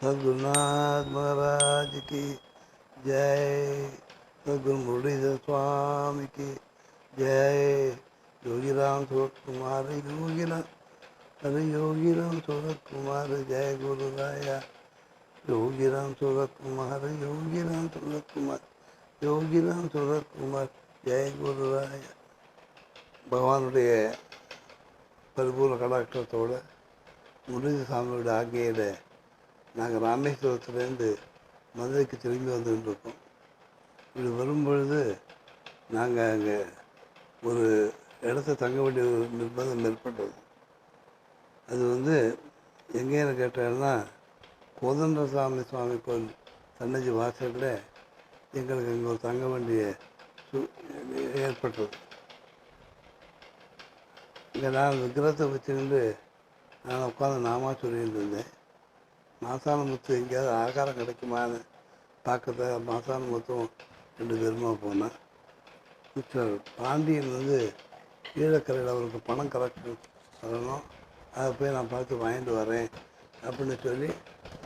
सद्गुरुनाथ महाराज की जय। सद्गुरु मुरलीधर स्वामी की जय। योगीराम सूरत कुमार योगीराम, अरे योगीराम सूरत कुमार जय गुरु राया। योगीराम सूरत कुमार योगीराम सूरत कुमार योगीराम सूरत कुमार जय गुरु राया. பகவானுடைய பரிபூர்ண கடாட்சத்தோடு முரளி சாமியோட ஆகையில் நாங்கள் ராமேஸ்வரத்துலேருந்து மதுரைக்கு திரும்பி வந்துகிட்டு இருக்கோம். இப்படி வரும்பொழுது நாங்கள் அங்கே ஒரு இடத்த தங்க வேண்டிய ஒரு நிர்பந்தம் ஏற்பட்டது. அது எங்கேன்னு கேட்டாங்கன்னா கோதண்டசாமி சுவாமி கோயில் சன்னதி வாசலில் எங்களுக்கு அங்கே ஒரு தங்க வேண்டிய ஏற்பட்டது. இங்கே நான் விக்கிரகத்தை வச்சுக்கிட்டு நான் உட்காந்து நாமா சொல்லிட்டு இருந்தேன். மாசான முத்து எங்கேயாவது ஆகாரம் கிடைக்குமான்னு பார்க்கறத மாசான முத்தும் 2 பேருமா போனேன். மிஸ்டர் பாண்டியன் கீழக்கரையில் அவருக்கு பணம் கலெக்ஷன் வரணும், அதை போய் நான் பார்த்து வாங்கிட்டு வரேன் அப்படின்னு சொல்லி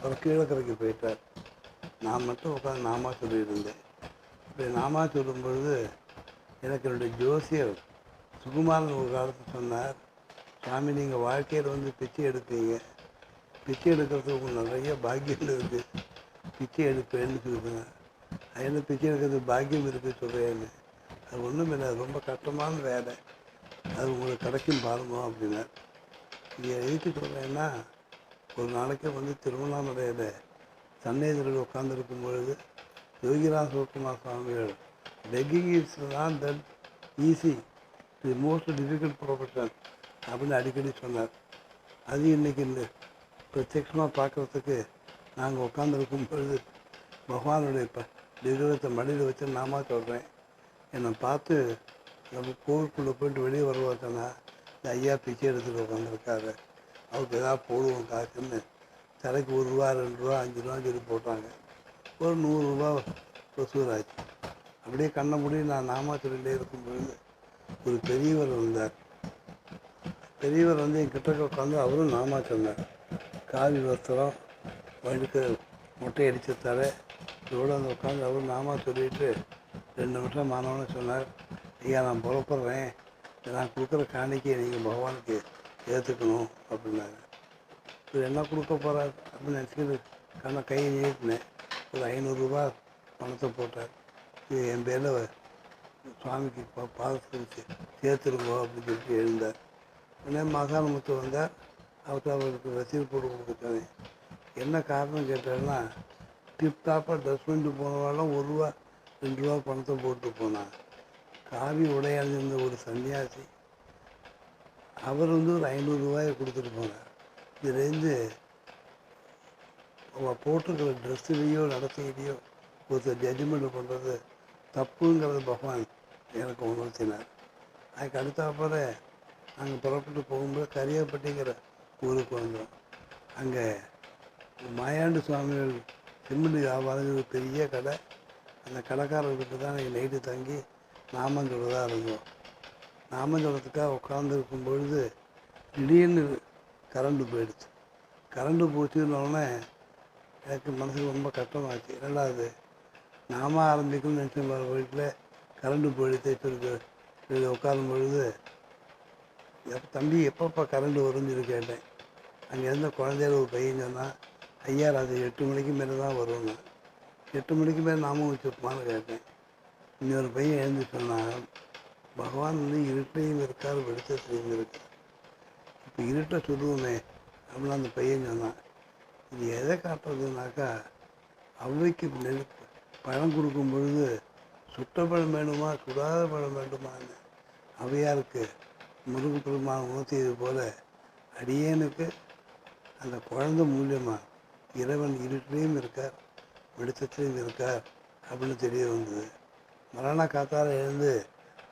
அவர் கீழக்கரைக்கு போயிட்டார். நான் மட்டும் உட்காந்து நாமா சொல்லிட்டு இருந்தேன். இப்படி நாமா சொல்லும் பொழுது எனக்கு என்னுடைய ஜோசியர் சுகுமாரன் ஒரு காலத்து சொன்னார், சாமி நீங்கள் வாழ்க்கையில் பிச்சை எடுப்பீங்க, பிச்சை எடுக்கிறதுக்கு உங்களுக்கு நிறைய பாக்கியம் இருக்குது, பிச்சை எடுப்பேன்னு சொல்லுங்க. அது என்ன பிச்சை எடுக்கிறது பாக்கியம் இருக்குது சொல்கிறேன்னு? அது ஒன்றும் இல்லை, அது ரொம்ப கஷ்டமான வேலை, அது உங்களுக்கு கிடைக்கும் பாருங்க அப்படின்னா. இதை எதுக்கு சொல்கிறேன்னா, ஒரு நாளைக்கு திருவண்ணாமலையில் சன்னதியில் உட்காந்துருக்கும் பொழுது யோகிராம் சிவகுமார் சுவாமிகள் begging is not that easy, the most difficult profession அப்படின்னு அடிக்கடி சொன்னார். அது இன்றைக்கி பிரத்யட்சமாக பார்க்குறதுக்கு நாங்கள் உட்காந்துருக்கும் பொழுது பகவானுடைய விக்கிரகத்தை மடியில் வச்சு நாமா சொல்கிறேன். என்னை பார்த்து நம்ம கோவிலுக்குள்ளே போய்ட்டு வெளியே வருவாங்கன்னா இந்த ஐயா பிச்சை எடுத்துகிட்டு உட்காந்துருக்காரு, அவருக்கு எதாவது போடுவோம் காசுன்னு தலைக்கு 1 ரூபா 2 ரூபா 5 ரூபான்னு சொல்லி போட்டாங்க. ஒரு 100 ரூபா வசூலாச்சு. அப்படியே கண்ண மூடி நான் நாமா சொல்லிகிட்டே இருக்கும் பொழுது ஒரு பெரியவர் வந்தார். பெரியவர் என் கிட்டக்க உட்காந்து அவரும் நாமா சொன்னார். காவி வஸ்திரம், வழுக்க மொட்டை அடித்த தலை இதோடு உட்காந்து அவரும் நாமா சொல்லிட்டு 2 நிமிஷம் மாணவனே சொன்னார், ஐயா நான் புறப்படுறேன், நான் கொடுக்குற காணிக்கையை நீங்கள் பகவானுக்கு ஏற்றுக்கணும் அப்படின்னாங்க. இது என்ன கொடுக்க போகிறார் அப்படின்னு நினச்சிக்கிட்டு கையை நீட்டினேன். ஒரு 500 ரூபா பணத்தை போட்டார். இது என் பேரில் சுவாமிக்கு பாதத்துக்கு சேர்த்துருங்கோ அப்படின்னு சொல்லிட்டு எழுந்தார். உடனே மாசான முத்து வந்தார். அவருக்கு ரசீது போட்டு கொடுத்துட்டாங்க. என்ன காரணம் கேட்டாருன்னா, டிப்டாப்பாக ட்ரெஸ் பண்ணிட்டு போனவாலும் 1 ரூபா 2 ரூபா பணத்தை போட்டு போனான். காவி உடை அணிந்திருந்த ஒரு சன்னியாசி அவர் ஒரு 500 ரூபாயை கொடுத்துட்டு போனார். இதுலேருந்து அவள் போட்டிருக்கிற ட்ரெஸ்ஸுலேயோ நடத்தையிலையோ ஒருத்தர் ஜட்ஜ்மெண்ட் பண்ணுறது தப்புங்கிறது பகவான் எனக்கு உணர்த்தினார். அதுக்கு அடுத்தாப்புல நாங்கள் புறப்பட்டு போகும்போது கரியாப்பட்டிங்கிற ஊருக்கு வந்தோம். அங்கே மாயாண்டு சுவாமிகள் சிமெண்ட் வியாபாரங்கிற பெரிய கடை, அந்த கடைக்காரர்கிட்ட தான் நாங்கள் நைட்டு தங்கி நாமஞ்சொல்லதாக இருந்தோம். நாமஞ்சொல்லத்துக்காக உட்காந்துருக்கும் பொழுது திடீர்னு கரண்டு போயிடுச்சு. கரண்டு போச்சுன்னொடனே எனக்கு மனசுக்கு ரொம்ப கஷ்டமாச்சு. ரெண்டாவது நாம ஆரம்பிக்கணும்னு நினச்ச வீட்டில் கரண்டு போயிடுச்சு சொல்லி உட்காரும் பொழுது தம்பி எப்பப்போ கரண்டு வரும்னு கேட்டேன். அங்கே இருந்த குழந்தையில ஒரு பையன் சொன்னால், ஐயா அது 8 மணிக்கு மேலே தான் வரும்னா. 8 மணிக்கு மேலே நாமும் வச்சுருப்பான்னு கேட்டேன். இன்னொரு பையன் எழுந்து சொன்னான், பகவான் இருட்டையும் இருக்கார் வெளிச்சத்தையும் இருக்கார், இப்போ இருட்டை சொல்லுவோமே அப்படின்னு அந்த பையன் சொன்னான். இது எதை காட்டுறதுனாக்கா, அவ்வைக்கு பழம் கொடுக்கும் பொழுது சுட்ட பழம் வேணுமா சுடாத பழம் வேண்டுமான்னு அவையாருக்கு முருகு பெருமான் உணர்த்தியது போல அடியேனுக்கு அந்த குழந்தை மூலியமாக இறைவன் இருட்டிலையும் இருக்கார் வெளிச்சத்திலையும் இருக்கார் அப்படின்னு தெரிய வந்தது. மரண காத்தால் எழுந்து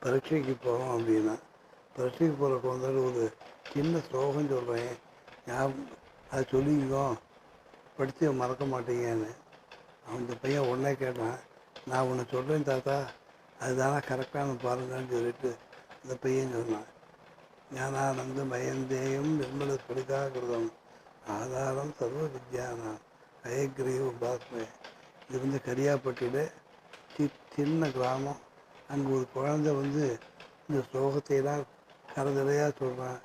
பரீட்சைக்கு போகிறோம் அப்படின்னா, பரீட்சைக்கு போகிற குழந்தை ஒரு சின்ன ஸ்லோகம் சொல்கிறேன், அதை சொல்லிக்கோ, படித்து மறக்க மாட்டீங்கன்னு. அந்த பையன் உடனே கேட்டான், நான் உன்னை சொல்கிறேன் தாத்தா, அதுதானே கரெக்டான பாருங்கன்னு சொல்லிட்டு அந்த பையன் சொன்னான். ஞானானந்த மயந்தேயம் நிர்மல ஸ்படிகாகிருதம் ஆதாரம் சர்வ வித்யானாம் ஹயக்ரீவ உபாசனை. இது வந்து கரியாப்பட்டியில் சின்ன கிராமம். அங்கே ஒரு குழந்தை வந்து இந்த ஸ்லோகத்தையெல்லாம் கரதலையாக சொல்கிறான்.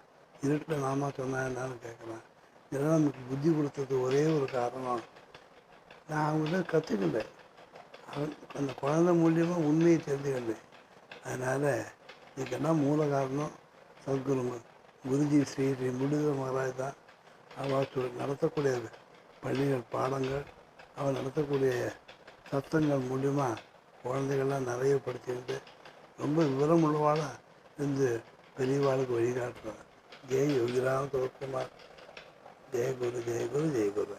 இருட்டில் நாம சொன்னால் என்னன்னு கேட்குறான். இதெல்லாம் நமக்கு புத்தி கொடுத்தது ஒரே ஒரு காரணம், நான் அவங்கள்ட்ட கற்றுக்கிட்டேன். அந்த குழந்தை மூலியமாக உண்மையை தெரிஞ்சுக்கிட்டேன். அதனால் இதுக்கெல்லாம் மூல காரணம் சத்குருங்க குருஜி ஸ்ரீ ஸ்ரீ முருகர் மகாராஜ் தான். அவள் நடத்தக்கூடிய பள்ளிகள் பாடங்கள், அவள் நடத்தக்கூடிய சத்தங்கள் மூலிமா குழந்தைகள்லாம் நிறைய படிச்சுக்கிட்டு ரொம்ப விவரம் உள்ளவாளாக இருந்து பெரியவாளுக்கு வழிகாட்டுறாங்க. ஜெய் யோகிராம் தோக்குமார். ஜெய குரு ஜெய குரு ஜெய குரு.